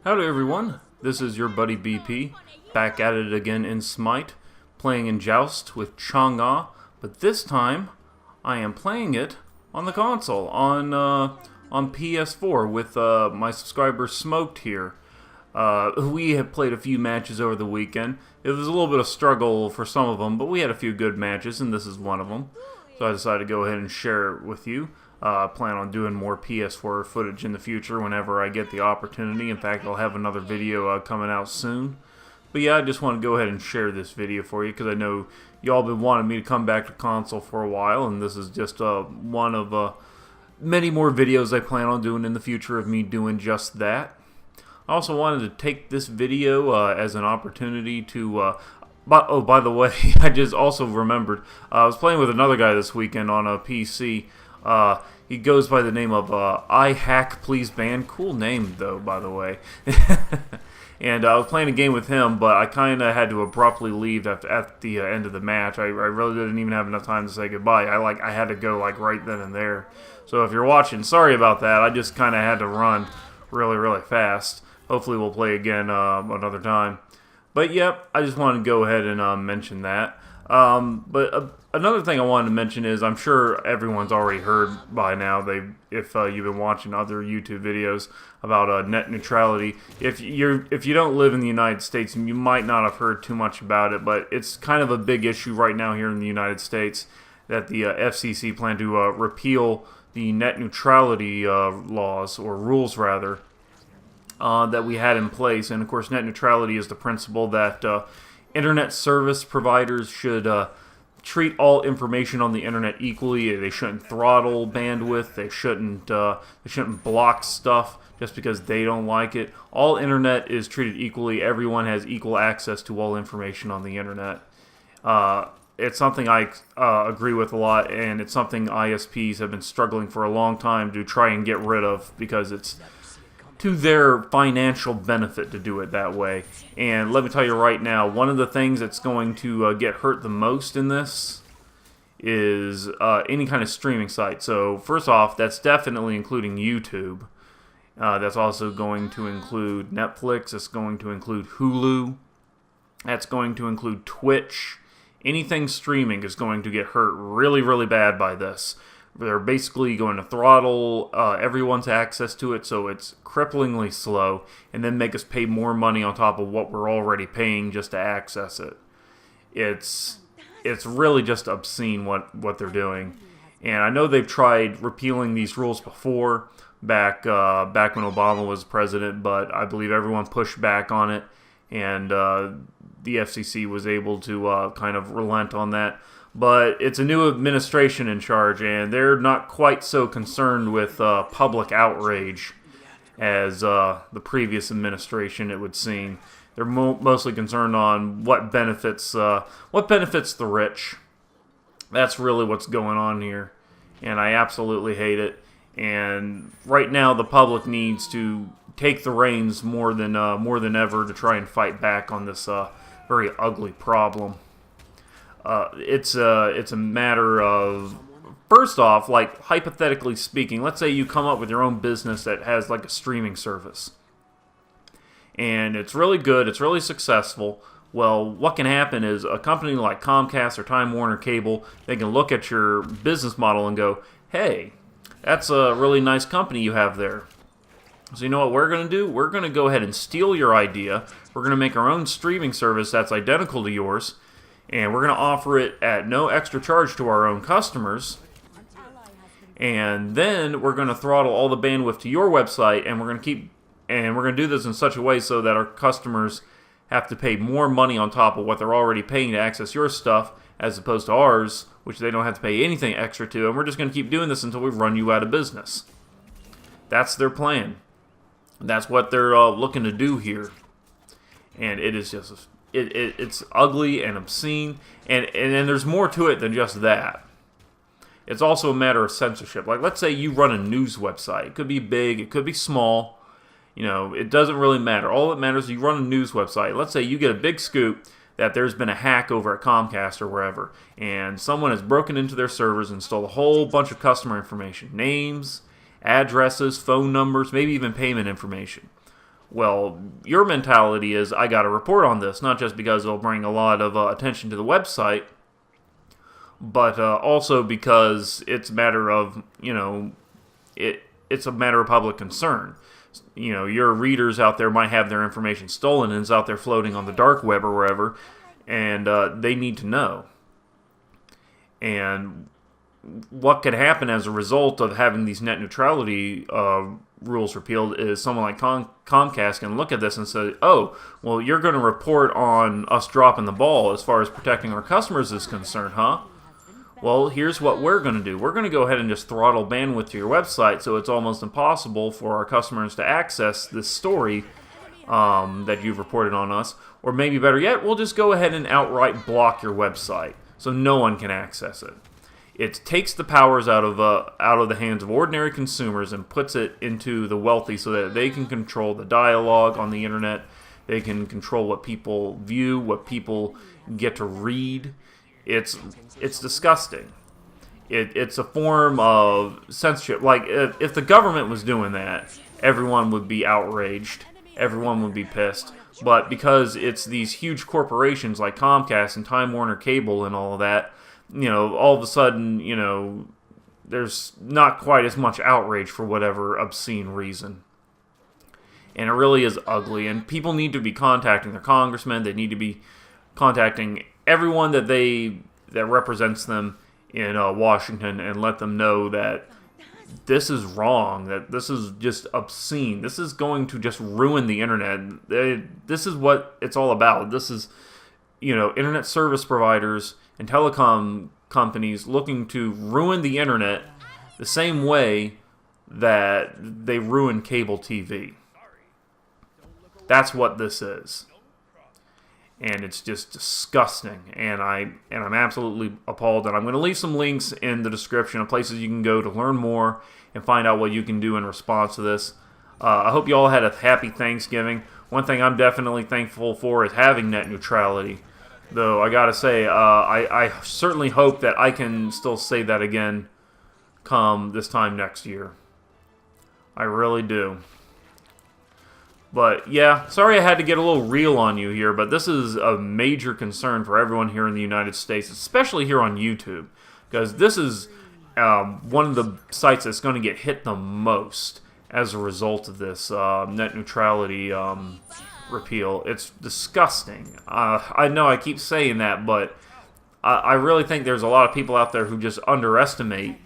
Howdy everyone, this is your buddy BP, back at it again in Smite, playing in Joust with Chang'e, but this time I am playing it on the console, on PS4 with my subscriber Smoked here. We have played a few matches over the weekend. It was a little bit of struggle for some of them, but we had a few good matches, and this is one of them. So I decided to go ahead and share it with you. Plan on doing more PS4 footage in the future whenever I get the opportunity. In fact, I'll have another video coming out soon. But yeah, I just want to go ahead and share this video for you because I know y'all been wanting me to come back to console for a while, and this is just one of many more videos I plan on doing in the future of me doing just that. I also wanted to take this video as an opportunity to by the way, I just also remembered, I was playing with another guy this weekend on a PC. He goes by the name of iHackPleaseBan. Cool name, though, by the way. And I was playing a game with him, but I kind of had to abruptly leave at the end of the match. I really didn't even have enough time to say goodbye. I had to go right then and there. So if you're watching, sorry about that. I just kind of had to run really fast. Hopefully we'll play again another time. But yep, I just wanted to go ahead and mention that. Another thing I wanted to mention is I'm sure everyone's already heard by now. If you've been watching other YouTube videos about net neutrality. If you don't live in the United States, you might not have heard too much about it. But it's kind of a big issue right now here in the United States that the FCC plan to repeal the net neutrality laws, or rules rather, that we had in place. And of course, net neutrality is the principle that internet service providers should treat all information on the internet equally. They shouldn't throttle bandwidth. They shouldn't block stuff just because they don't like it. All internet is treated equally. Everyone has equal access to all information on the internet. It's something I agree with a lot, and it's something ISPs have been struggling for a long time to try and get rid of because it's to their financial benefit to do it that way. And let me tell you right now, one of the things that's going to get hurt the most in this is any kind of streaming site. So first off, that's definitely including YouTube. That's also going to include Netflix. It's going to include Hulu. That's going to include Twitch. Anything streaming is going to get hurt really bad by this. They're basically going to throttle everyone's access to it, so it's cripplingly slow, and then make us pay more money on top of what we're already paying just to access it. It's really just obscene what they're doing. And I know they've tried repealing these rules before, back when Obama was president, but I believe everyone pushed back on it, and the FCC was able to kind of relent on that. But it's a new administration in charge, and they're not quite so concerned with public outrage as the previous administration, it would seem. They're mostly concerned on what benefits the rich. That's really what's going on here, and I absolutely hate it. And right now, the public needs to take the reins more than ever to try and fight back on this very ugly problem. It's a matter of, first off, like hypothetically speaking, let's say you come up with your own business that has like a streaming service, and it's really good, it's really successful. Well, what can happen is a company like Comcast or Time Warner Cable, they can look at your business model and go, hey, that's a really nice company you have there. So you know what we're going to do? We're going to go ahead and steal your idea. We're going to make our own streaming service that's identical to yours, and we're going to offer it at no extra charge to our own customers. And then we're going to throttle all the bandwidth to your website, and we're going to do this in such a way so that our customers have to pay more money on top of what they're already paying to access your stuff, as opposed to ours, which they don't have to pay anything extra to. And we're just going to keep doing this until we run you out of business. That's their plan. That's what they're looking to do here. And it is just it's ugly and obscene, and there's more to it than just that. It's also a matter of censorship. Like, let's say you run a news website. It could be big, it could be small. You know, it doesn't really matter. All that matters is you run a news website. Let's say you get a big scoop that there's been a hack over at Comcast or wherever, and someone has broken into their servers and stole a whole bunch of customer information, names, addresses, phone numbers, maybe even payment information. Well, your mentality is, I got to report on this, not just because it'll bring a lot of attention to the website, but also because it's a matter of, it's a matter of public concern. Your readers out there might have their information stolen and it's out there floating on the dark web or wherever, and they need to know. And what could happen as a result of having these net neutrality rules repealed is someone like Comcast can look at this and say, oh, well, you're going to report on us dropping the ball as far as protecting our customers is concerned, huh? Well, here's what we're going to do. We're going to go ahead and just throttle bandwidth to your website so it's almost impossible for our customers to access this story that you've reported on us. Or maybe better yet, we'll just go ahead and outright block your website so no one can access it. It takes the powers out of the hands of ordinary consumers and puts it into the wealthy so that they can control the dialogue on the internet. They can control what people view, what people get to read. It's disgusting. It's a form of censorship. Like, if the government was doing that, everyone would be outraged. Everyone would be pissed. But because it's these huge corporations like Comcast and Time Warner Cable and all of that, all of a sudden, there's not quite as much outrage for whatever obscene reason. And it really is ugly. And people need to be contacting their congressmen. They need to be contacting everyone that represents them in Washington and let them know that this is wrong, that this is just obscene. This is going to just ruin the internet. This is what it's all about. This is, internet service providers and telecom companies looking to ruin the internet the same way that they ruin cable TV. That's what this is. And it's just disgusting, and I'm absolutely appalled. And I'm going to leave some links in the description of places you can go to learn more and find out what you can do in response to this. I hope you all had a happy Thanksgiving. One thing I'm definitely thankful for is having net neutrality. Though I gotta say, I certainly hope that I can still say that again come this time next year. I really do. But yeah, sorry I had to get a little real on you here, but this is a major concern for everyone here in the United States, especially here on YouTube, because this is one of the sites that's going to get hit the most as a result of this net neutrality repeal. It's disgusting. I know I keep saying that, but I really think there's a lot of people out there who just underestimate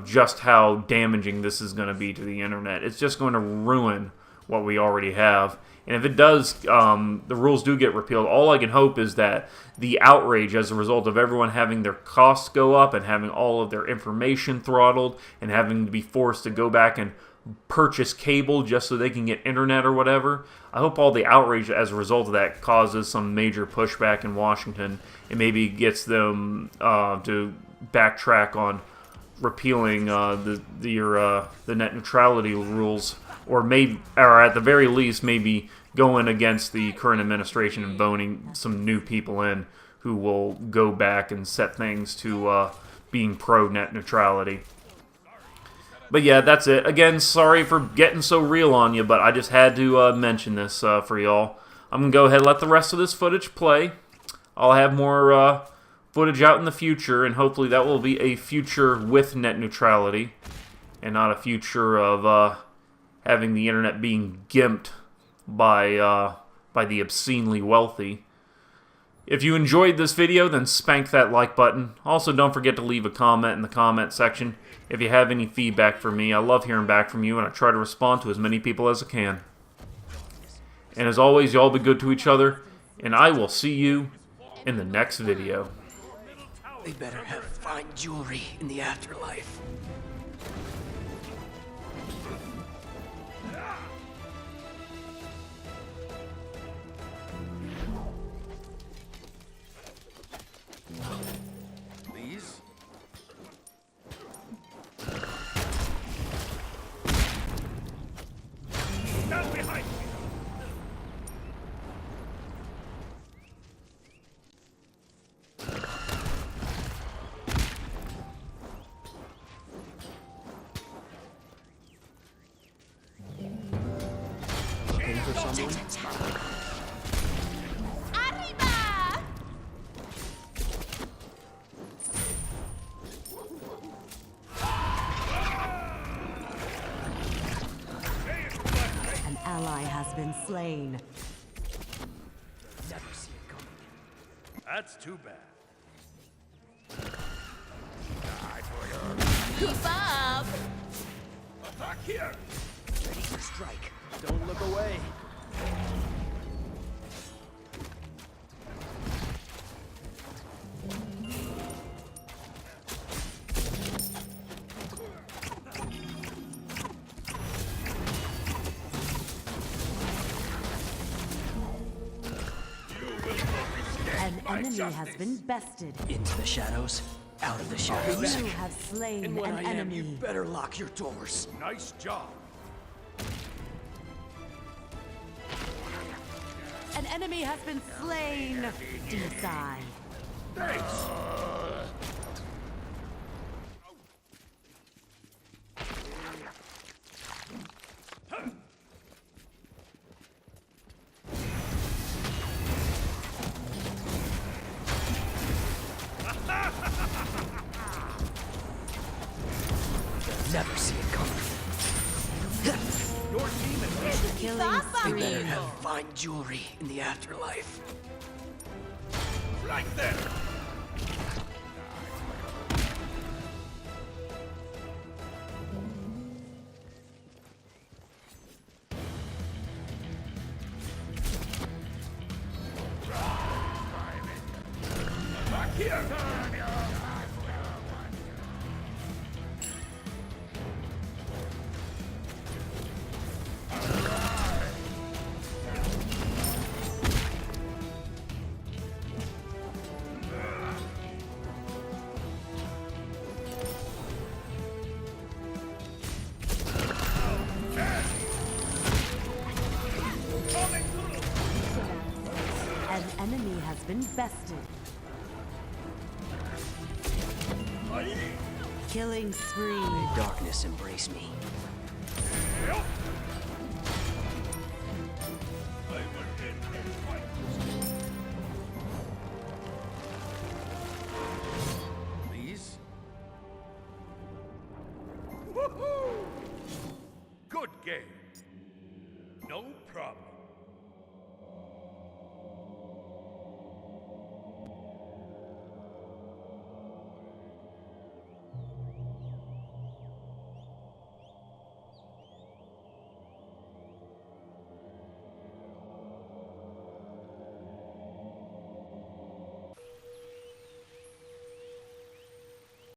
just how damaging this is going to be to the internet. It's just going to ruin what we already have. And if it does, the rules do get repealed, all I can hope is that the outrage as a result of everyone having their costs go up and having all of their information throttled and having to be forced to go back and purchase cable just so they can get internet or whatever, I hope all the outrage as a result of that causes some major pushback in Washington and maybe gets them to backtrack on repealing the net neutrality rules, or at the very least maybe going against the current administration and voting some new people in who will go back and set things to being pro-net neutrality. But yeah, that's it. Again, sorry for getting so real on you, but I just had to mention this for y'all. I'm going to go ahead and let the rest of this footage play. I'll have more footage out in the future, and hopefully that will be a future with net neutrality, and not a future of having the internet being gimped by the obscenely wealthy. If you enjoyed this video, then spank that like button. Also, don't forget to leave a comment in the comment section if you have any feedback for me. I love hearing back from you, and I try to respond to as many people as I can. And as always, y'all be good to each other, and I will see you in the next video. They better have fine jewelry in the afterlife. Please? Stand behind me! for someone? Arriba! An ally has been slain. Never see it coming. That's too bad. Bob! Attack here! Ready to strike. Don't look away. An enemy has been bested. Into the shadows, out of the shadows. You have slain And when an I am, enemy. you better lock your doors. Nice job. An enemy has been slain. Decide. Thanks. Never see it coming. Your team is Killing They better spree. have fine jewelry in the afterlife. right there. Back here. An enemy has been bested. Killing spree. Darkness embrace me. Please. Woohoo! Good game. No problem.